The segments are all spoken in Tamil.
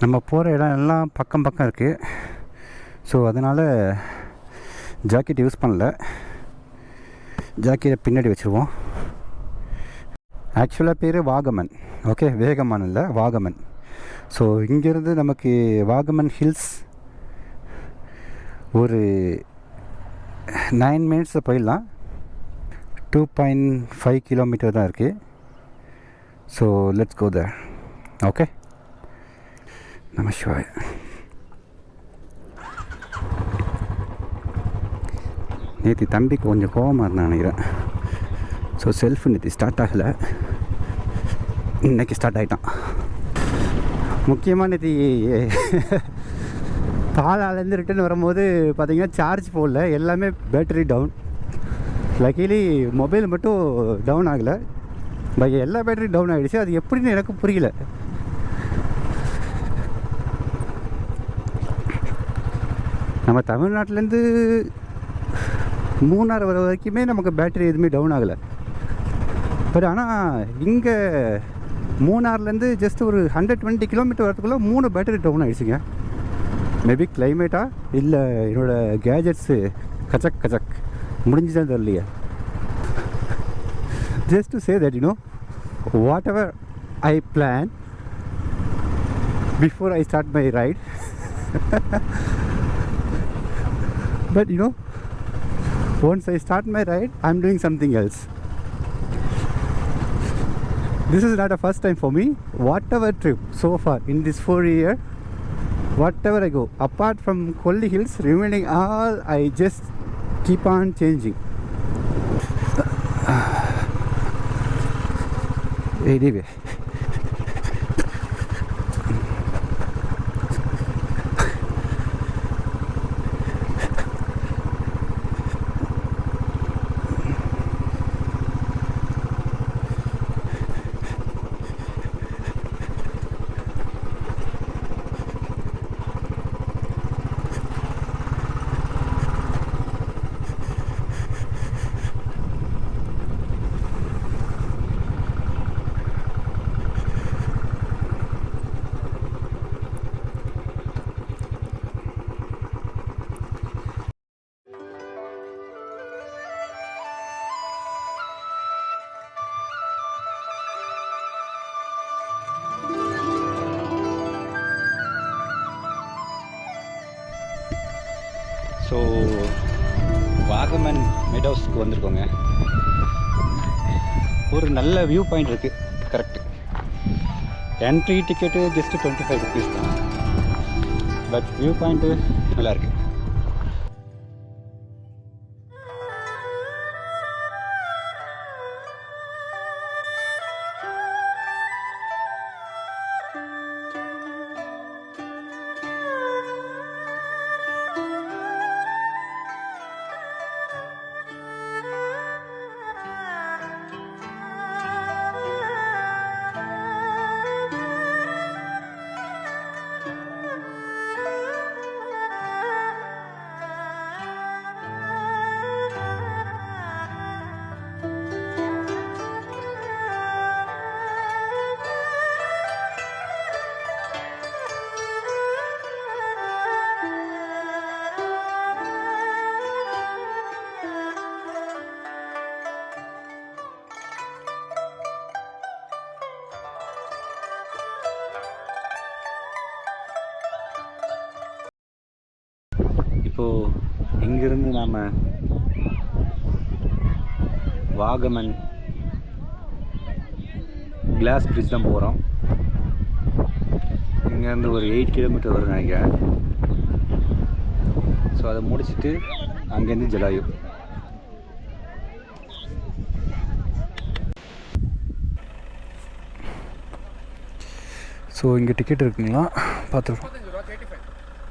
நம்ம போகிற இடம் எல்லாம் பக்கம் பக்கம் இருக்குது. ஸோ அதனால் ஜாக்கெட் யூஸ் பண்ணல. ஜாக்கெட்டை பின்னாடி வச்சுருவோம். ஆக்சுவலாக பேர் வாகமன். ஓகே, வேகமான் இல்லை, வாகமன். ஸோ இங்கேருந்து நமக்கு வாகமன் ஹில்ஸ் ஒரு 9 மினிட்ஸில் போயிடலாம். 2.5 கிலோமீட்டர் தான் இருக்குது. So let's go there. Okay, நம சிவாய. நேற்று தம்பிக்கு கொஞ்சம் கோவமாக இருந்தான் நினைக்கிறேன். ஸோ செல்ஃபு நேற்று ஸ்டார்ட் ஆகலை, இன்றைக்கி ஸ்டார்ட் ஆகிட்டான். முக்கியமாக நேற்று பாலாலேருந்து ரிட்டர்ன் வரும்போது பார்த்திங்கன்னா சார்ஜ் போடல, எல்லாமே பேட்டரி டவுன். லக்கிலி மொபைல் மட்டும் டவுன் ஆகலை, பாக்கி எல்லா பேட்டரி டவுன் ஆகிடுச்சு. அது எப்படின்னு எனக்கு புரியல. நம்ம தமிழ்நாட்டிலேருந்து மூணார் வர வரைக்குமே நமக்கு பேட்டரி எதுவுமே டவுன் ஆகலை. பட் ஆனால் இங்கே மூணார்லேருந்து ஜஸ்ட் ஒரு 120 கிலோமீட்டர் வரதுக்குள்ளே 3 பேட்டரி டவுன் ஆகிடுச்சுங்க. மேபி கிளைமேட்டா இல்லை என்னோடய கேஜெட்ஸு கச்சக் கச்சக் முடிஞ்சுதான் தெரியலையா. Just to say that what ever I plan before I start my right. But once I start my ride, I'm doing something else. This is not a first time for me. Whatever trip so far in this 4 year, whatever I go, apart from Kolli Hills, remaining all I just keep on changing. Anyway. So Vagamon மெடோஸ்க்கு வந்திருக்கோங்க. ஒரு நல்ல வியூ பாயிண்ட் இருக்குது. Correct. Entry ticket just 25 rupees தான். பட் வியூ பாயிண்ட்டு நல்லாயிருக்கு. இப்போது இங்கிருந்து நாம் வாகமன் கிளாஸ் பிரிட்ஜ் தான் போகிறோம். இங்கேருந்து ஒரு 8 கிலோமீட்டர் வரும்னு நினைக்கிறேன். ஸோ அதை முடிச்சுட்டு அங்கேருந்து ஜலாயு. ஸோ இங்கே டிக்கெட் இருக்குங்களா பார்த்துருக்கோம்.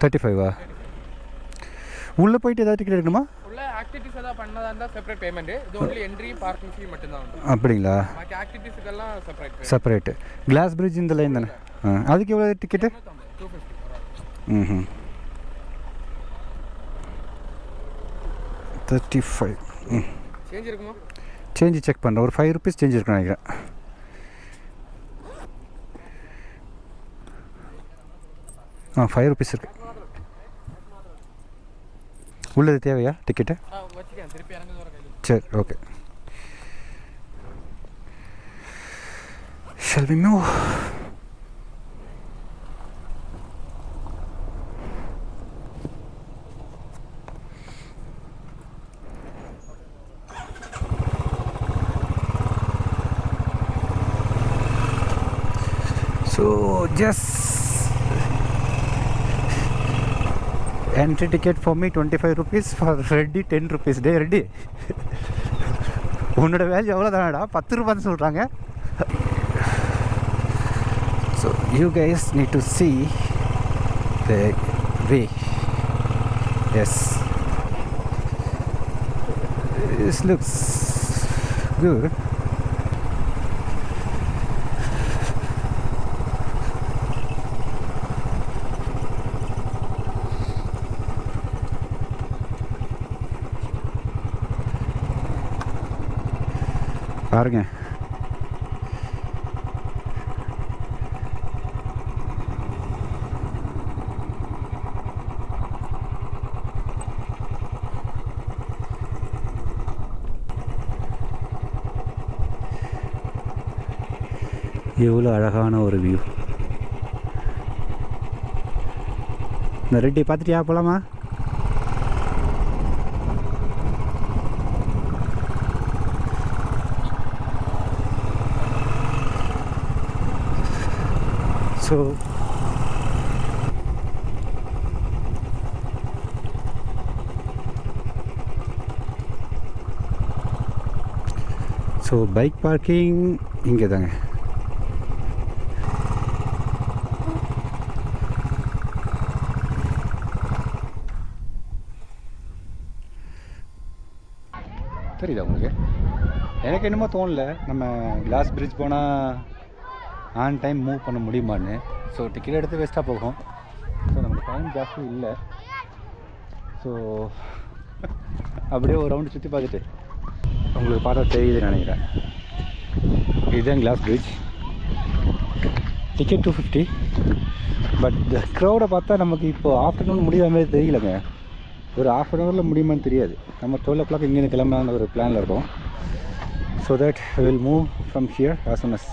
35வா? உள்ளே போயிட்டு ஏதாவது டிக்கெட் எடுக்கணுமா? உள்ள ஆக்டிவிட்டீஸ் ஏதாவது பண்ணதா இருந்தால் செப்பரேட் பேமெண்ட். இது ஒன்லி என்ட்ரி பார்க்கிங் ஃபீ மட்டும் தான் உண்டு. அப்படிங்களா? பாக்கி ஆக்டிவிட்டீஸ்க்கெல்லாம் செப்பரேட். கிளாஸ் பிரிட்ஜ் இந்த லைன் தானே? அதுக்கு எவ்வளோ டிக்கெட்டு? 250. 35. சேஞ்ச் இருக்குமா? சேஞ்சு செக் பண்ணுறேன். ஒரு 5 ருபீஸ் சேஞ்ச் இருக்குன்னு நினைக்கிறேன். 5 rupees இருக்குது. உள்ளது தேவையா டிக்கெட்டு? வச்சுக்கேன், திருப்பி இறங்குது வர கையில். சரி, okay. Shall we move? So just entry ticket for me 25 rupees, for Reddy 10 rupees. டே ரெட்டி, உன்னோட வேல்யூ எவ்வளோ தானடா? 10 ரூபான்னு சொல்கிறாங்க. So you guys need to see the way. Yes, this looks good. பாருங்க, எவ்வளோ அழகான ஒரு வியூ. இந்த ரெட்டி பார்த்துட்டியா? போகலாமா? ஸோ பைக் பார்க்கிங் இங்கே தாங்க. தெரியுதா உங்களுக்கு? எனக்கு என்னமோ தோணல, நம்ம கிளாஸ் பிரிட்ஜ் போனால் ஆன் டைம் மூவ் பண்ண முடியுமான்னு. ஸோ டிக்கெட் எடுத்து வேஸ்ட்டாக போகும். ஸோ நமக்கு டைம் ஜாஸ்தி இல்லை. ஸோ அப்படியே ஒரு ரவுண்டு சுற்றி பார்த்துட்டு உங்களுக்கு பார்த்தா தெரியுதுன்னு நினைக்கிறேன். இதுதான் கிளாஸ் பிரிட்ஜ். டிக்கெட் 250. பட் இந்த க்ரௌடை பார்த்தா நமக்கு இப்போது ஆஃப்டர்நூன் முடியாத மாதிரி தெரியலங்க. ஒரு ½ அன் ஹவரில் முடியுமான்னு தெரியாது. நம்ம 12 o'clock இங்கேருந்து கிளம்பலான ஒரு பிளானில் இருக்கோம். So that I will move from here as soon as.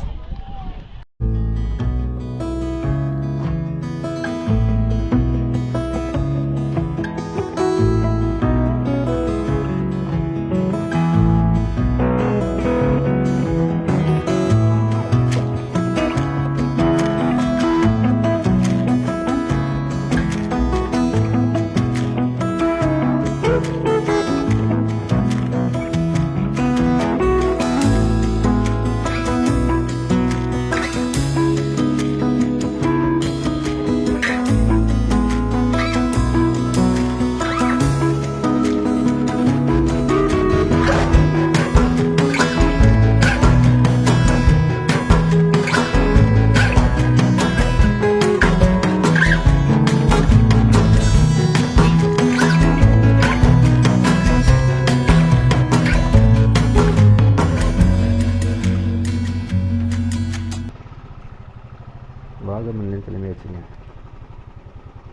வாகமன்லேயும் கிளம்பி வச்சுங்க.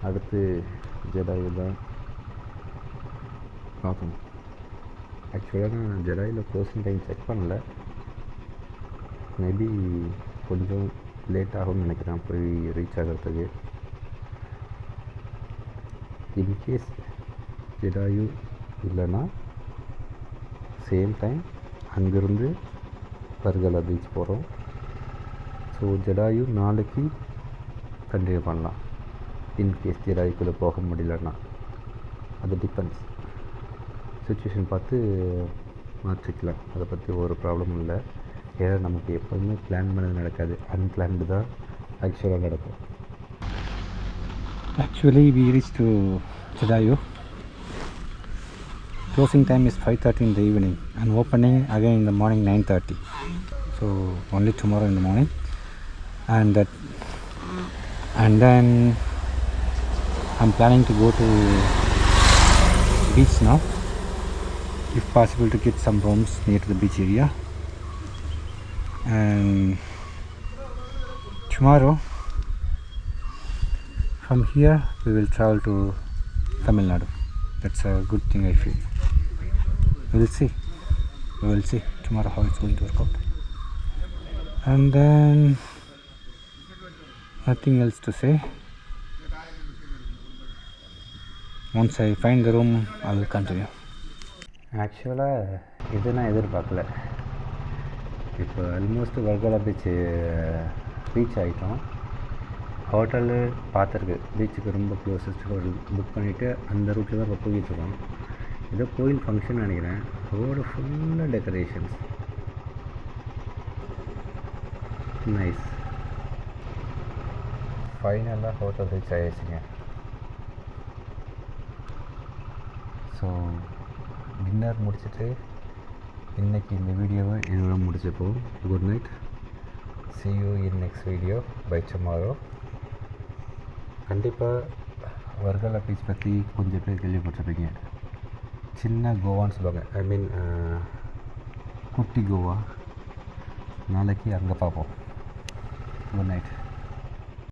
அடுத்து ஜெடாயு தான் பார்க்கணும். ஆக்சுவலாக நான் ஜெடாயில் க்ளோசிங் டைம் செக் பண்ணல. மேபி கொஞ்சம் லேட் ஆகும்னு நினைக்கிறேன் போய் ரீச் ஆகிறதுக்கு. இன்கேஸ் ஜெடாயு இல்லைன்னா சேம் டைம் அங்கேருந்து வர்கலா பீச் போகிறோம். ஸோ ஜெடாயு நாளைக்கு கண்டினியூ பண்ணலாம். இன்கேஸ் ஜெடாயுக்குள்ளே போக முடியலன்னா அது டிபெண்ட்ஸ், சுச்சுவேஷன் பார்த்து மாற்றிக்கலாம். அதை பற்றி ஒரு ப்ராப்ளமும் இல்லை. ஏன்னா நமக்கு எப்போதுமே பிளான் பண்ணது நடக்காது, அன்பிளான்டு தான் ஆக்சுவலாக நடக்கும். Actually we reached to Jadayu. Closing time is 5:30 in the evening and opening again in the morning 9:30. So only tomorrow in the morning. And then I'm planning to go to beach now, if possible to get some rooms near to the beach area. And tomorrow From here we will travel to Tamil Nadu. That's a good thing I feel. We will see tomorrow how it's going to work out. And then nothing else to say. Once I find the room I will continue. ஆக்சுவலாக இது நான் எதிர்பார்க்கல. இப்போ ஆல்மோஸ்ட் வர்கலா பீச் ரீச் ஆகிட்டோம். ஹோட்டலு பார்த்துருக்கு, பீச்சுக்கு ரொம்ப க்ளோசஸ்ட் ஹோட்டல் புக் பண்ணிவிட்டு அந்த ரூட்டில் தான் இப்போ போயிட்டுருக்கோம். ஏதோ கோயில் ஃபங்க்ஷன் நினைக்கிறேன். ரோடு ஃபுல்லாக டெக்கரேஷன்ஸ், நைஸ். ஃபைனலாக ஹோட்டல் ரீச் ஆகிடுச்சிங்க. ஸோ டின்னர் முடிச்சுட்டு இன்றைக்கி இந்த வீடியோவை இதோட முடிச்சுப்போம். Good night. see you in next video by tomorrow. கண்டிப்பாக வர்கலா பீச் பற்றி கொஞ்சம் பேர் கேள்விப்பட்டிருப்பீங்க. சின்ன கோவான்னு சொல்லுவாங்க, ஐ மீன் குட்டி கோவா. நாளைக்கு அங்கே பார்ப்போம். Good night.